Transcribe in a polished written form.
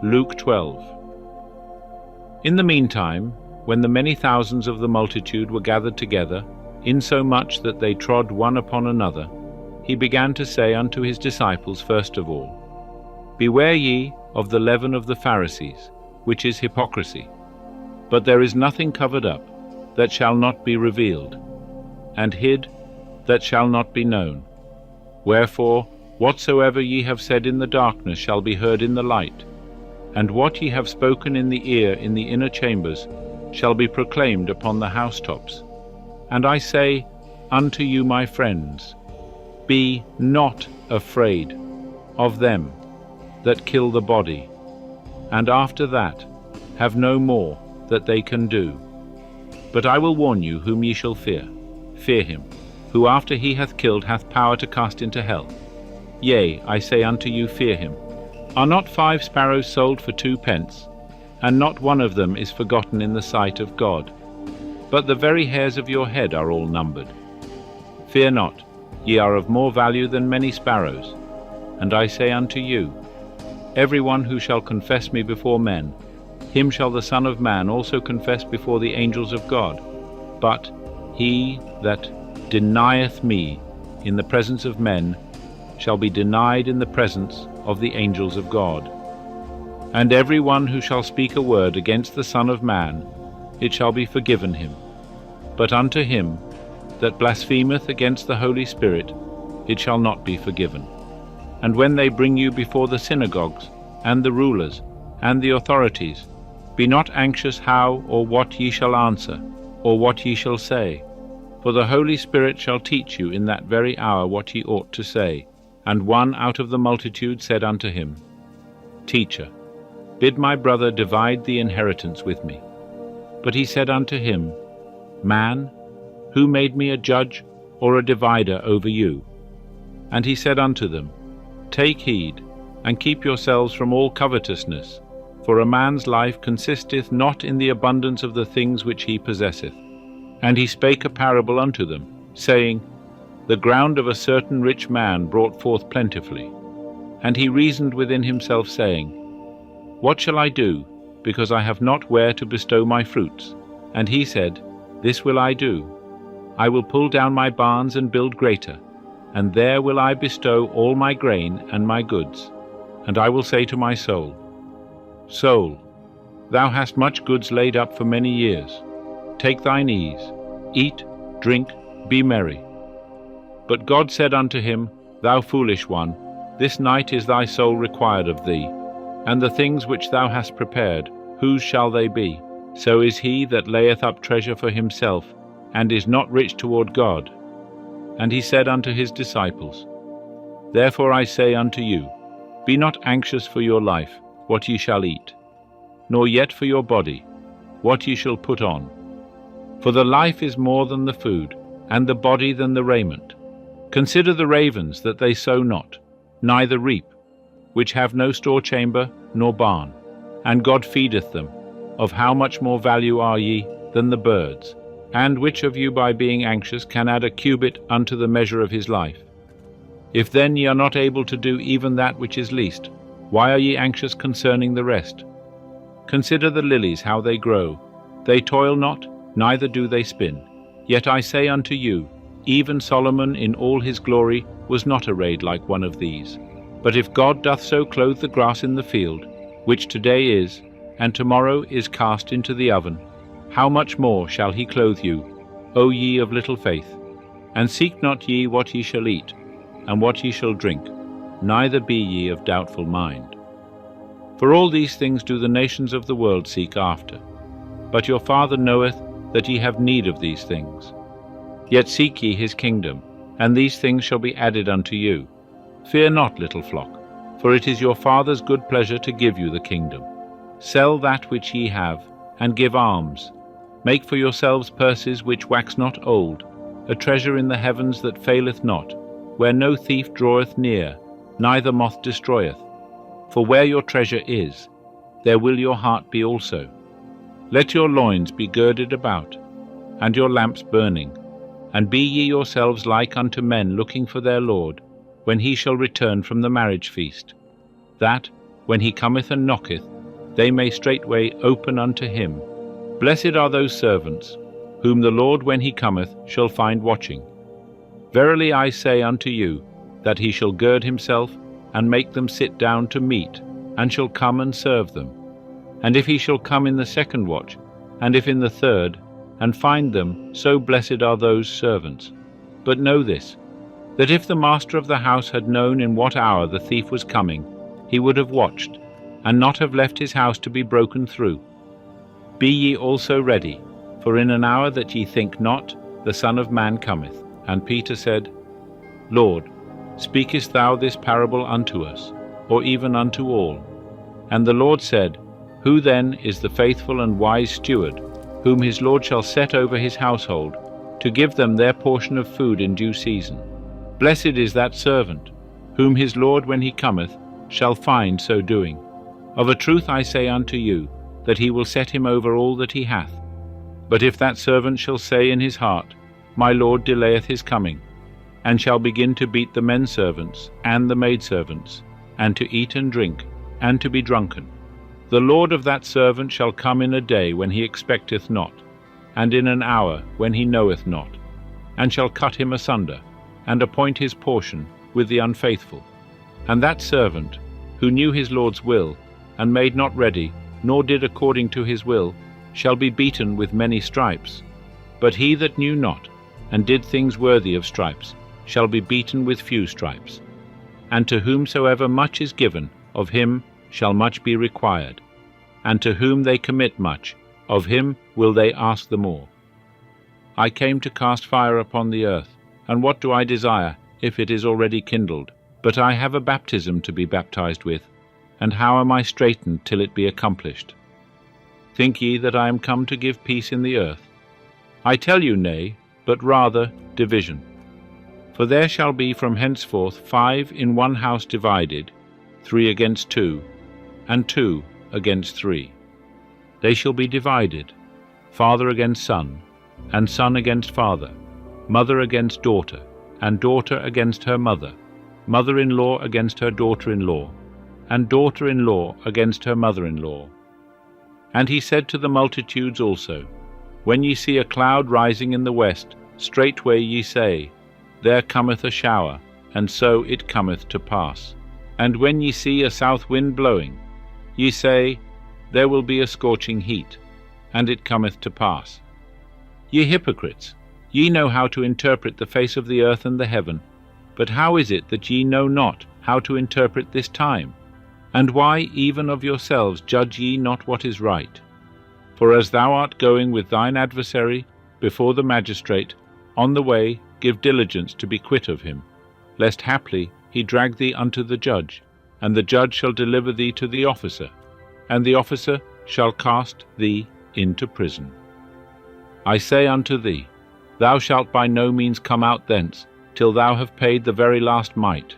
Luke 12. In the meantime, when the many thousands of the multitude were gathered together, insomuch that they trod one upon another, he began to say unto his disciples first of all, Beware ye of the leaven of the Pharisees, which is hypocrisy. But there is nothing covered up, that shall not be revealed, and hid, that shall not be known. Wherefore, whatsoever ye have said in the darkness shall be heard in the light, and what ye have spoken in the ear in the inner chambers shall be proclaimed upon the housetops. And I say unto you, my friends, be not afraid of them that kill the body, and after that have no more that they can do. But I will warn you whom ye shall fear. Fear him, who after he hath killed hath power to cast into hell. Yea, I say unto you, fear him. Are not 5 sparrows sold for 2 pence, and not one of them is forgotten in the sight of God? But the very hairs of your head are all numbered. Fear not, ye are of more value than many sparrows. And I say unto you, every one who shall confess me before men, him shall the Son of Man also confess before the angels of God. But he that denieth me in the presence of men shall be denied in the presence of the angels of God. And every one who shall speak a word against the Son of Man, it shall be forgiven him. But unto him that blasphemeth against the Holy Spirit, it shall not be forgiven. And when they bring you before the synagogues, and the rulers, and the authorities, be not anxious how or what ye shall answer, or what ye shall say. For the Holy Spirit shall teach you in that very hour what ye ought to say. And one out of the multitude said unto him, Teacher, bid my brother divide the inheritance with me. But he said unto him, Man, who made me a judge or a divider over you? And he said unto them, Take heed, and keep yourselves from all covetousness, for a man's life consisteth not in the abundance of the things which he possesseth. And he spake a parable unto them, saying, The ground of a certain rich man brought forth plentifully. And he reasoned within himself, saying, What shall I do, because I have not where to bestow my fruits? And he said, This will I do. I will pull down my barns and build greater, and there will I bestow all my grain and my goods. And I will say to my soul, Soul, thou hast much goods laid up for many years. Take thine ease, eat, drink, be merry. But God said unto him, Thou foolish one, this night is thy soul required of thee, and the things which thou hast prepared, whose shall they be? So is he that layeth up treasure for himself, and is not rich toward God. And he said unto his disciples, Therefore I say unto you, Be not anxious for your life, what ye shall eat, nor yet for your body, what ye shall put on. For the life is more than the food, and the body than the raiment. Consider the ravens, that they sow not, neither reap, which have no store chamber nor barn, and God feedeth them. Of how much more value are ye than the birds? And which of you by being anxious can add a cubit unto the measure of his life? If then ye are not able to do even that which is least, why are ye anxious concerning the rest? Consider the lilies, how they grow. They toil not, neither do they spin. Yet I say unto you, even Solomon in all his glory was not arrayed like one of these. But if God doth so clothe the grass in the field, which today is, and tomorrow is cast into the oven, how much more shall he clothe you, O ye of little faith? And seek not ye what ye shall eat, and what ye shall drink, neither be ye of doubtful mind. For all these things do the nations of the world seek after. But your Father knoweth that ye have need of these things. Yet seek ye his kingdom, and these things shall be added unto you. Fear not, little flock, for it is your Father's good pleasure to give you the kingdom. Sell that which ye have, and give alms. Make for yourselves purses which wax not old, a treasure in the heavens that faileth not, where no thief draweth near, neither moth destroyeth. For where your treasure is, there will your heart be also. Let your loins be girded about, and your lamps burning, and be ye yourselves like unto men looking for their Lord, when he shall return from the marriage feast, that, when he cometh and knocketh, they may straightway open unto him. Blessed are those servants, whom the Lord when he cometh shall find watching. Verily I say unto you, that he shall gird himself, and make them sit down to meat, and shall come and serve them. And if he shall come in the second watch, and if in the third, and find them, so blessed are those servants. But know this, that if the master of the house had known in what hour the thief was coming, he would have watched, and not have left his house to be broken through. Be ye also ready, for in an hour that ye think not, the Son of Man cometh. And Peter said, Lord, speakest thou this parable unto us, or even unto all? And the Lord said, Who then is the faithful and wise steward, whom his Lord shall set over his household, to give them their portion of food in due season? Blessed is that servant, whom his Lord when he cometh shall find so doing. Of a truth I say unto you, that he will set him over all that he hath. But if that servant shall say in his heart, My Lord delayeth his coming, and shall begin to beat the men servants and the maidservants, and to eat and drink, and to be drunken, the Lord of that servant shall come in a day when he expecteth not, and in an hour when he knoweth not, and shall cut him asunder, and appoint his portion with the unfaithful. And that servant, who knew his Lord's will, and made not ready, nor did according to his will, shall be beaten with many stripes. But he that knew not, and did things worthy of stripes, shall be beaten with few stripes. And to whomsoever much is given, of him shall much be required. And to whom they commit much, of him will they ask the more. I came to cast fire upon the earth, and what do I desire, if it is already kindled? But I have a baptism to be baptized with, and how am I straitened till it be accomplished? Think ye that I am come to give peace in the earth? I tell you, nay, but rather division. For there shall be from henceforth 5 in one house divided, 3 against 2, and 2 against 3. They shall be divided, father against son, and son against father, mother against daughter, and daughter against her mother, mother-in-law against her daughter-in-law, and daughter-in-law against her mother-in-law. And he said to the multitudes also, When ye see a cloud rising in the west, straightway ye say, There cometh a shower, and so it cometh to pass. And when ye see a south wind blowing, ye say, There will be a scorching heat, and it cometh to pass. Ye hypocrites, ye know how to interpret the face of the earth and the heaven, but how is it that ye know not how to interpret this time? And why even of yourselves judge ye not what is right? For as thou art going with thine adversary before the magistrate, on the way give diligence to be quit of him, lest haply he drag thee unto the judge, and the judge shall deliver thee to the officer, and the officer shall cast thee into prison. I say unto thee, thou shalt by no means come out thence, till thou have paid the very last mite.